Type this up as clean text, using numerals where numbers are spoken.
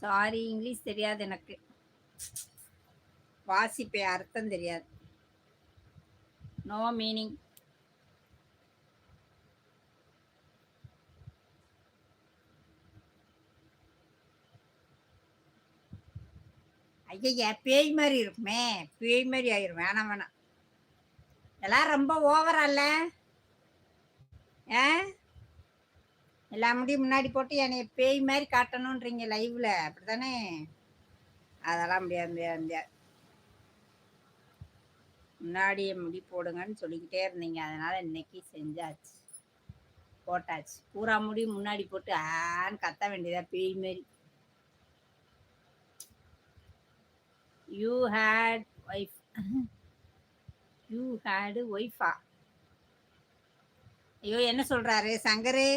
Sorry, English தெரியாது எனக்கு. வாசிப்பேன், அர்த்தம் தெரியாது. No meaning. ஐயய்ய! பேய் மாரி இருக்குமே! பேய் மாரி ஆயிரும். வேணாம், வேணாம். இதெல்லாம் ரொம்ப ஓவரா இல்ல? ஆ? எல்லா முடியும் முன்னாடி போட்டு என்னைய பேய் மாரி காட்டணுன்றீங்க லைவ்ல. அப்படித்தானே? அதெல்லாம் முடியாது, முடியாது, முடியாது. முன்னாடியே முடி போடுங்கன்னு சொல்லிக்கிட்டே இருந்தீங்க. அதனால இன்னைக்கு செஞ்சாச்சு. போட்டாச்சு. பூரா முடி முன்னாடி போட்டு ஆன்னு கத்த வேண்டியதா பேய் மாரி. You had wife. You had ஒய்ஃபா? ஐயோ! என்ன சொல்றாரு சங்கரு?